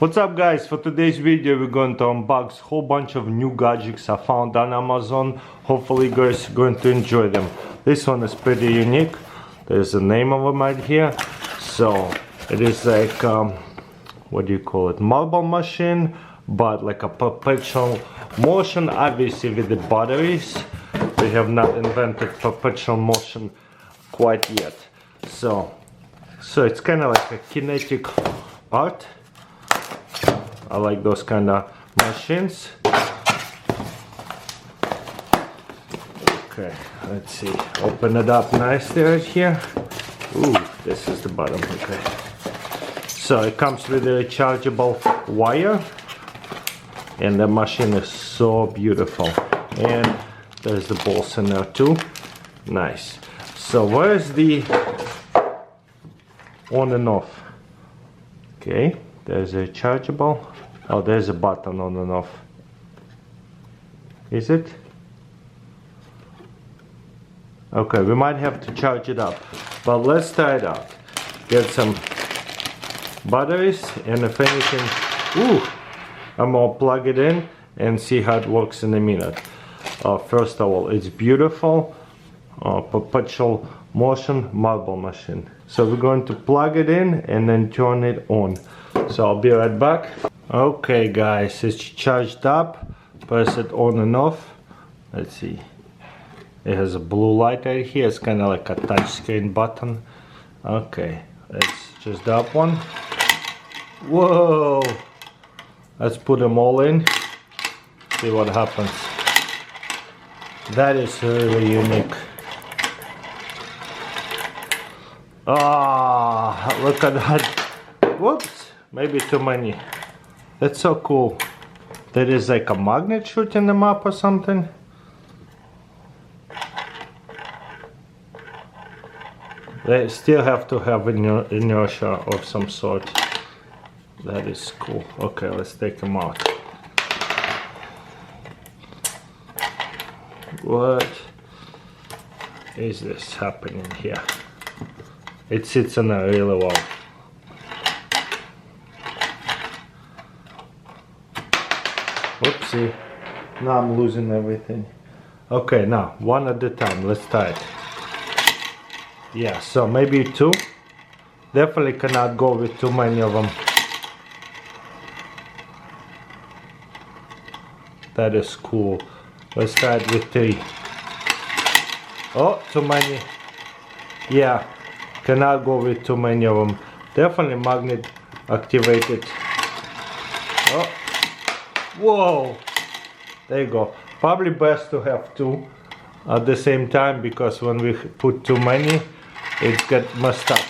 What's up guys, for today's video we're going to unbox a whole bunch of new gadgets I found on Amazon. Hopefully you guys are going to enjoy them. This one is pretty unique. There's a name of them right here. So it is like what do you call it, marble machine, but like a perpetual motion, obviously with the batteries. We have not invented perpetual motion quite yet. So it's kind of like a kinetic part. I like those kind of machines. Okay, let's see. Open it up nicely right here. Ooh, this is the bottom. Okay. So it comes with a rechargeable wire, and the machine is so beautiful. And there's the balls in there too. Nice. So where's the on and off? Okay, there's a rechargeable. Oh, there's a button on and off. Is it? Okay, we might have to charge it up, but let's try it out. Get some batteries, and if anything, I'm gonna plug it in and see how it works in a minute. First of all, it's beautiful. Perpetual motion marble machine. So we're going to plug it in and then turn it on. So I'll be right back. Okay guys, it's charged up. Press it on and off. Let's see. It has a blue light right here. It's kind of like a touch screen button. Okay, let's just that one. Whoa! Let's put them all in. See what happens. That is really unique. Ah, look at that. Whoops, maybe too many. That's so cool. There is like a magnet shooting them up or something. They still have to have inertia of some sort. That is cool. Okay, let's take them out. What is this happening here? It sits on there really well. Whoopsie. Now I'm losing everything. Okay, now one at a time. Let's try it. Yeah, so maybe two. Definitely cannot go with too many of them. That is cool. Let's try it with three. Oh, too many. Yeah, cannot go with too many of them. Definitely magnet activated. Oh, whoa. There you go. Probably best to have two at the same time, because when we put too many, it gets messed up.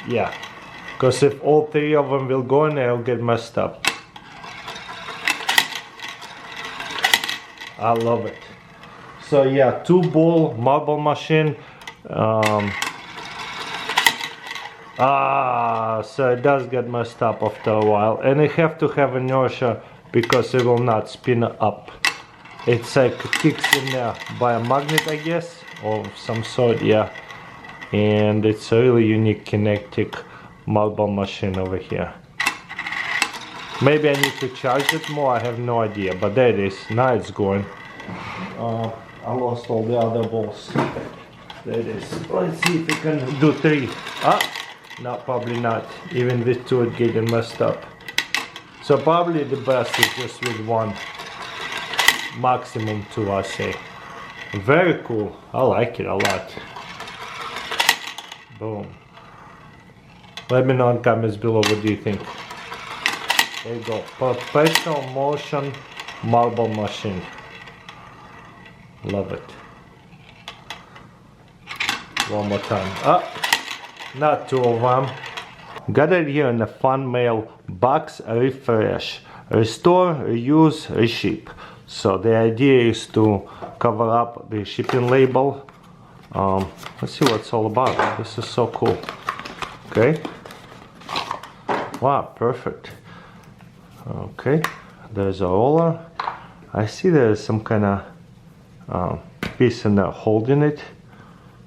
Yeah, because if all three of them will go in there, it'll get messed up. I love it. So yeah, 2-ball marble machine. So it does get messed up after a while, and you have to have inertia because it will not spin up. It's like kicks in there by a magnet, I guess, of some sort. Yeah, and it's a really unique kinetic marble machine over here. Maybe I need to charge it more, I have no idea, but there it is. Now it's going. I lost all the other balls. There it is. Let's see if we can do three. No, probably not. Even with two it's getting messed up. So probably the best is just with one. Maximum two, I say. Very cool. I like it a lot. Boom. Let me know in comments below, what do you think? There you go. Perpetual motion marble machine. Love it. One more time. Not two of them. Got it here in a fun mail box. Refresh, restore, reuse, reship. So the idea is to cover up the shipping label. Let's see what it's all about. This is so cool. Okay. Wow, perfect. Okay, there's a roller. I see there's some kind of piece in there holding it.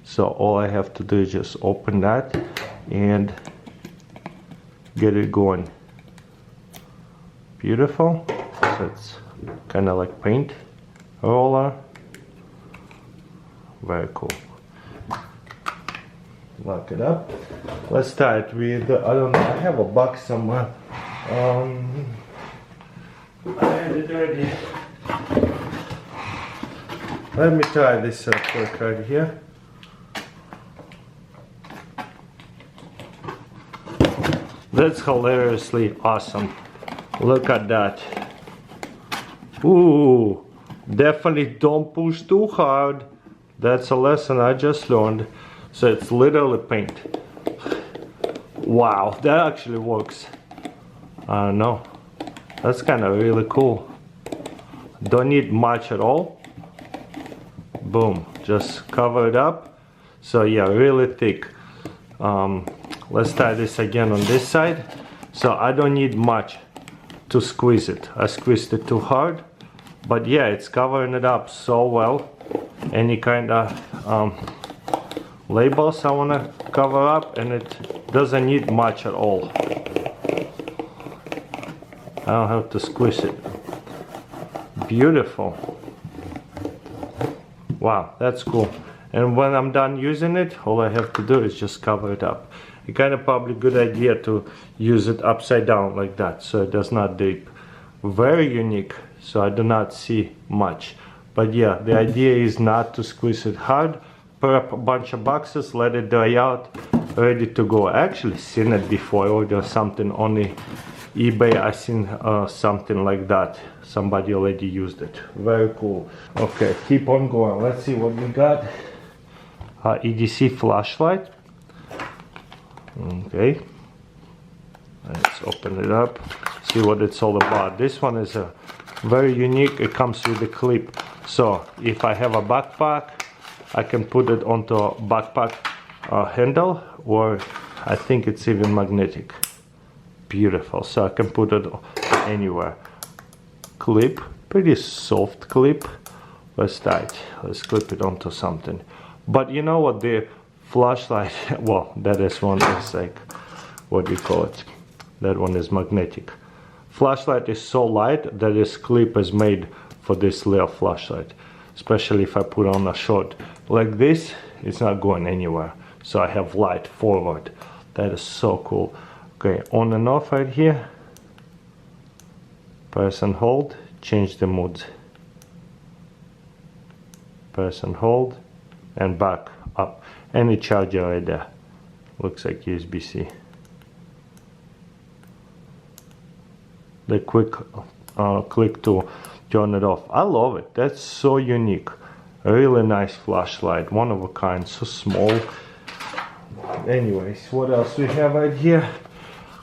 So all I have to do is just open that and get it going. Beautiful. So it's kind of like paint roller. Very cool. Lock it up. Let's start with, I don't know, I have a box somewhere. I had it ready. Let me try this quick right here. That's hilariously awesome. Look at that. Ooh, definitely don't push too hard. That's a lesson I just learned. So it's literally paint. Wow, that actually works. I don't know. That's kind of really cool. Don't need much at all. Boom, just cover it up. So yeah, really thick. Let's try this again on this side. So I don't need much to squeeze it. I squeezed it too hard, but yeah, it's covering it up so well. Any kind of labels I want to cover up, and it doesn't need much at all. I don't have to squeeze it. Beautiful. Wow, that's cool. And when I'm done using it, all I have to do is just cover it up. It's kind of probably a good idea to use it upside down like that, so it does not drip. Very unique, so I do not see much. But yeah, the idea is not to squeeze it hard. Put up a bunch of boxes, let it dry out, ready to go. I actually seen it before. I ordered something on the eBay. I seen something like that. Somebody already used it. Very cool. Okay, keep on going. Let's see what we got. EDC flashlight. Okay, let's open it up, see what it's all about. This one is very unique. It comes with a clip, so if I have a backpack, I can put it onto a backpack handle, or I think it's even magnetic. Beautiful, so I can put it anywhere. Clip, pretty soft clip. Let's try it. Let's clip it onto something. But you know what, the flashlight, well, that is one is like, what do you call it? That one is magnetic. Flashlight is so light that this clip is made for this little flashlight. Especially if I put on a short like this, it's not going anywhere. So I have light forward. That is so cool. Okay, on and off right here. Press and hold, change the mood. Press and hold, and back up. Any charger right there. Looks like USB-C. The quick click to turn it off. I love it. That's so unique. A really nice flashlight. One of a kind. So small. Anyways, what else we have right here?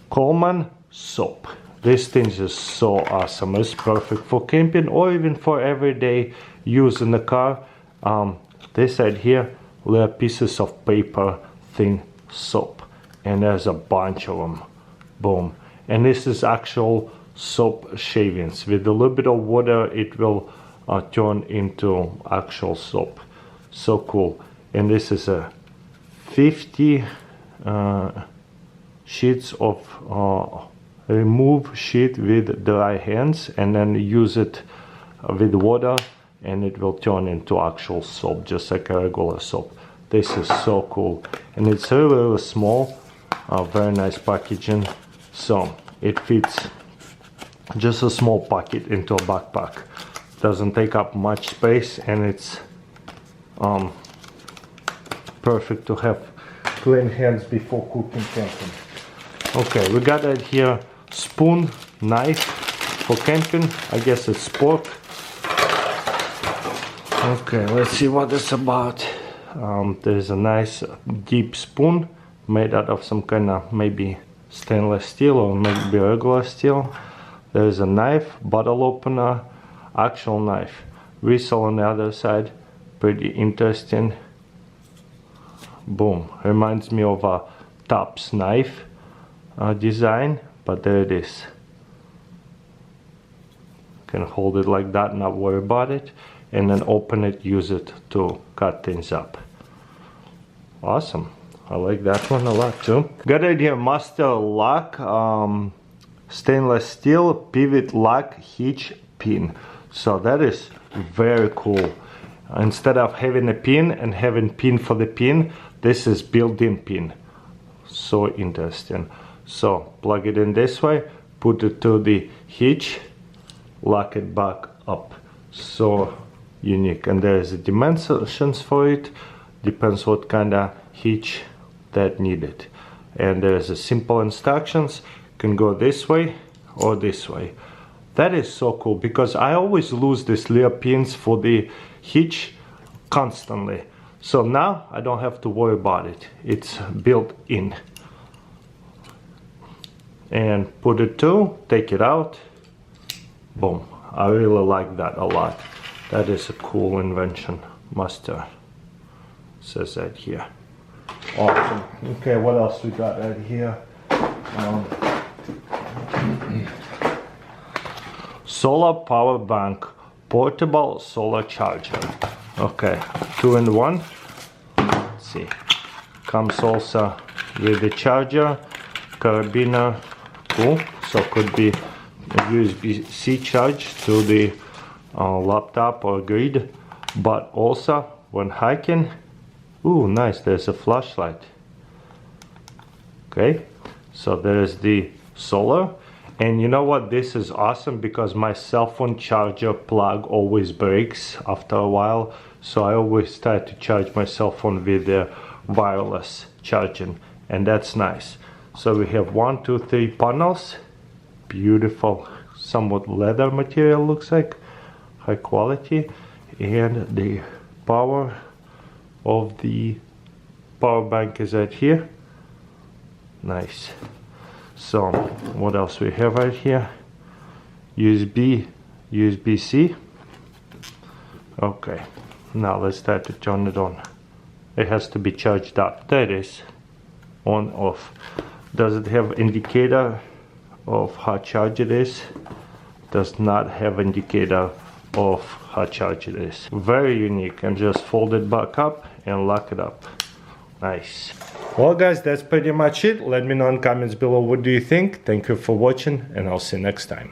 Coleman soap. This thing is so awesome. It's perfect for camping or even for everyday use in the car. This side here, little pieces of paper, thin soap, and there's a bunch of them. Boom. And this is actual soap shavings. With a little bit of water, it will turn into actual soap. So cool. And this is a 50 sheets of remove sheet with dry hands, and then use it with water, and it will turn into actual soap, just like a regular soap. This is so cool, and it's really, really small. Very nice packaging, so it fits just a small packet into a backpack. Doesn't take up much space, and it's perfect to have clean hands before cooking camping. Okay, we got right here spoon, knife for camping. I guess it's pork. Okay, let's see what it's about. There's a nice deep spoon made out of some kind of maybe stainless steel or maybe regular steel. There's a knife, bottle opener, actual knife. Whistle on the other side, pretty interesting. Boom, reminds me of a Tops knife design, but there it is. Can hold it like that, not worry about it, and then open it, use it to cut things up. Awesome. I like that one a lot too. Got it here, Master Lock stainless steel pivot lock hitch pin. So that is very cool. Instead of having a pin and having pin for the pin, this is built-in pin. So interesting. So plug it in this way, put it to the hitch, lock it back up. So unique. And there is the dimensions for it. Depends what kind of hitch that needed. And there's a simple instructions. Can go this way or this way. That is so cool because I always lose these little pins for the hitch constantly. So now I don't have to worry about it. It's built in. And put it to, take it out. Boom. I really like that a lot. That is a cool invention. Master says that here. Awesome. Okay, what else we got right here? Solar power bank, portable solar charger. Okay, 2-in-1. Let's see. Comes also with the charger, carabiner. Cool. So could be a USB-C charge to the laptop or grid, but also when hiking. Ooh, nice. There's a flashlight. Okay, so there's the solar. And you know what, this is awesome because my cell phone charger plug always breaks after a while, so I always try to charge my cell phone with the wireless charging, and that's nice. So we have 1, 2, 3 panels. Beautiful, somewhat leather material looks like, high quality. And the power of the power bank is right here. Nice. So what else we have right here? USB-C. Okay, now let's try to turn it on. It has to be charged up. There it is. On, off. Does it have indicator of how charged it is? Does not have indicator of how charged it is. Very unique. And just fold it back up and lock it up. Nice. Well guys, that's pretty much it. Let me know in comments below what do you think. Thank you for watching and I'll see you next time.